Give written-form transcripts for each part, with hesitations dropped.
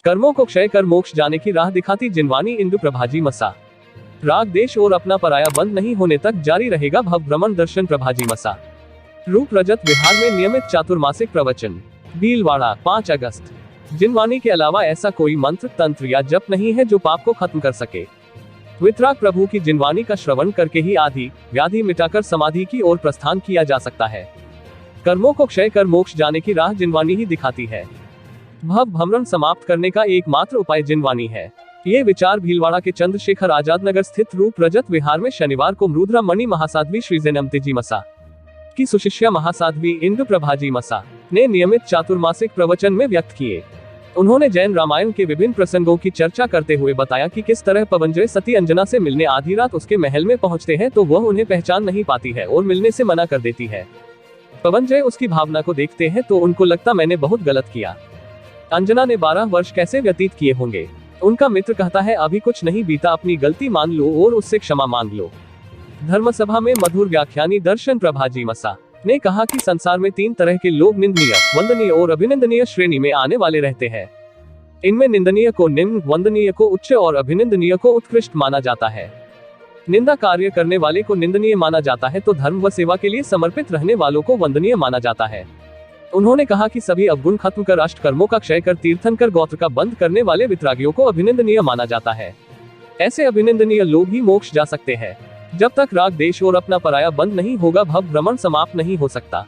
कर्मों को क्षय कर मोक्ष जाने की राह दिखाती जिनवानी इंदु प्रभाजी मसा। राग देश और अपना पराया बंद नहीं होने तक जारी रहेगा भव भ्रमण दर्शन प्रभाजी मसा। रूप रजत विहार में नियमित चातुर्मासिक प्रवचन। भीलवाड़ा 5 अगस्त। जिनवानी के अलावा ऐसा कोई मंत्र तंत्र या जप नहीं है जो पाप को खत्म कर सके। वितराग प्रभु की जिनवानी का श्रवण करके ही आदि व्याधि मिटाकर समाधि की ओर प्रस्थान किया जा सकता है। कर्मों को क्षय कर मोक्ष जाने की राह जिनवानी ही दिखाती है। भव भ्रमण समाप्त करने का एकमात्र उपाय जिनवानी है। ये विचार भीलवाड़ा के चंद्रशेखर आजाद नगर स्थित रूप रजत विहार में शनिवार को मृद्रा मणि महासाध्वी श्री जैनमतेजी मसा की सुशिष्या महासाध्वी इंदु प्रभाजी मसा ने नियमित चातुर्मासिक प्रवचन में व्यक्त किए। उन्होंने जैन रामायण के विभिन्न प्रसंगों की चर्चा करते हुए बताया कि किस तरह पवनजय सती अंजना से मिलने आधी रात उसके महल में पहुंचते हैं तो वह उन्हें पहचान नहीं पाती है और मिलने से मना कर देती है। पवनजय उसकी भावना को देखते हैं तो उनको लगता मैंने बहुत गलत किया। अंजना ने 12 वर्ष कैसे व्यतीत किए होंगे। उनका मित्र कहता है अभी कुछ नहीं बीता, अपनी गलती मान लो और उससे क्षमा मांग लो। धर्मसभा में मधुर व्याख्यानी दर्शन प्रभाजी मसा ने कहा कि संसार में 3 तरह के लोग निंदनीय, वंदनीय और अभिनंदनीय श्रेणी में आने वाले रहते हैं। इनमें निंदनीय को निम्न, वंदनीय को उच्च और अभिनंदनीय को उत्कृष्ट माना जाता है। निंदा कार्य करने वाले को निंदनीय माना जाता है तो धर्म व सेवा के लिए समर्पित रहने वालों को वंदनीय माना जाता है। उन्होंने कहा कि सभी अवगुण खत्म कर अष्ट कर्मों का क्षय कर तीर्थंकर गोत्र का बंद करने वाले वितरागियों को अभिनंदनीय माना जाता है। ऐसे अभिनंदनीय लोग ही मोक्ष जा सकते हैं। जब तक राग देश और अपना पराया बंद नहीं होगा भव भ्रमण समाप्त नहीं हो सकता।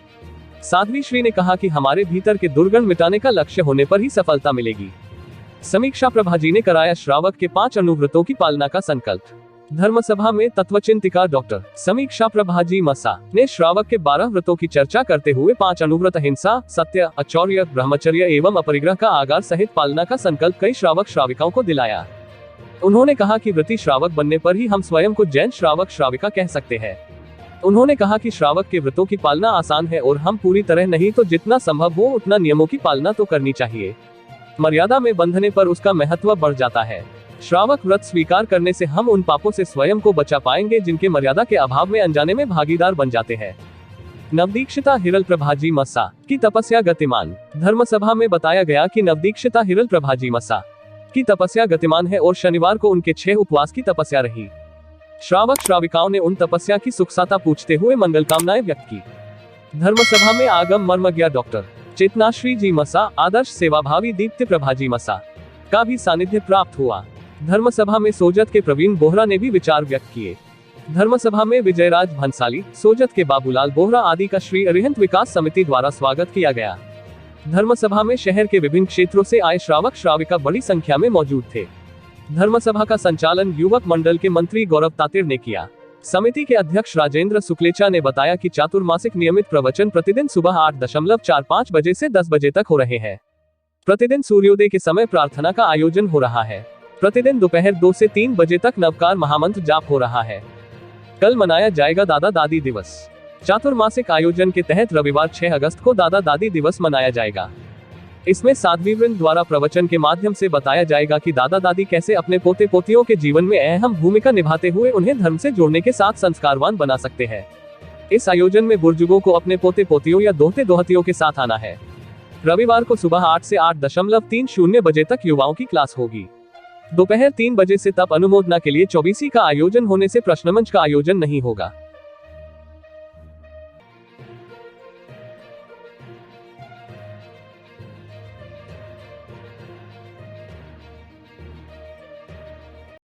साध्वी श्री ने कहा कि हमारे भीतर के दुर्गुण मिटाने का लक्ष्य होने पर ही सफलता मिलेगी। समीक्षा प्रभाजी ने कराया श्रावक के 5 अनुव्रतों की पालना का संकल्प। धर्मसभा में तत्वचिंतिका डॉक्टर समीक्षा प्रभाजी मसा ने श्रावक के 12 व्रतों की चर्चा करते हुए 5 अनुव्रत अहिंसा, सत्य, अचौर्य, ब्रह्मचर्य एवं अपरिग्रह का आगार सहित पालना का संकल्प कई श्रावक श्राविकाओं को दिलाया। उन्होंने कहा कि व्रती श्रावक बनने पर ही हम स्वयं को जैन श्रावक श्राविका कह सकते हैं। उन्होंने कहा कि श्रावक के व्रतों की पालना आसान है और हम पूरी तरह नहीं तो जितना संभव हो उतना नियमों की पालना तो करनी चाहिए। मर्यादा में बंधने पर उसका महत्व बढ़ जाता है। श्रावक व्रत स्वीकार करने से हम उन पापों से स्वयं को बचा पाएंगे जिनके मर्यादा के अभाव में अनजाने में भागीदार बन जाते हैं। नवदीक्षिता हिरल प्रभाजी मसा की तपस्या गतिमान। धर्मसभा में बताया गया कि नवदीक्षिता हिरल प्रभाजी मसा की तपस्या गतिमान है और शनिवार को उनके 6 उपवास की तपस्या रही। श्रावक श्राविकाओं ने उन तपस्या की सुखसाता पूछते हुए मंगल कामनाएं व्यक्त की। धर्मसभा में आगम मर्मज्ञ डॉक्टर चेतनाश्री जी मसा, आदर्श सेवाभावी दीप्ति प्रभाजी मसा का भी सानिध्य प्राप्त हुआ। धर्मसभा में सोजत के प्रवीण बोहरा ने भी विचार व्यक्त किए। धर्मसभा में विजयराज भंसाली, सोजत के बाबूलाल बोहरा आदि का श्री अरिहंत विकास समिति द्वारा स्वागत किया गया। धर्मसभा में शहर के विभिन्न क्षेत्रों से आए श्रावक श्राविका बड़ी संख्या में मौजूद थे। धर्मसभा का संचालन युवक मंडल के मंत्री गौरव तातिर ने किया। समिति के अध्यक्ष राजेंद्र शुक्लेचा ने बताया कि चातुर्मासिक नियमित प्रवचन प्रतिदिन सुबह 8:45 बजे से 10 बजे तक हो रहे हैं। प्रतिदिन सूर्योदय के समय प्रार्थना का आयोजन हो रहा है। प्रतिदिन दोपहर 2 से 3 बजे तक नवकार महामंत्र जाप हो रहा है। कल मनाया जाएगा दादा दादी दिवस। चातुर्मासिक आयोजन के तहत रविवार 6 अगस्त को दादा दादी दिवस मनाया जाएगा। इसमें साध्वीवृंद द्वारा प्रवचन के माध्यम से बताया जाएगा कि दादा दादी कैसे अपने पोते पोतियों के जीवन में अहम भूमिका निभाते हुए उन्हें धर्म से जोड़ने के साथ संस्कारवान बना सकते हैं। इस आयोजन में बुजुर्गों को अपने पोते पोतियों या दोहते दोहतियों के साथ आना है। रविवार को सुबह 8 से 8:30 बजे तक युवाओं की क्लास होगी। दोपहर 3 बजे से तप अनुमोदना के लिए 24 का आयोजन होने से प्रश्नमंच का आयोजन नहीं होगा।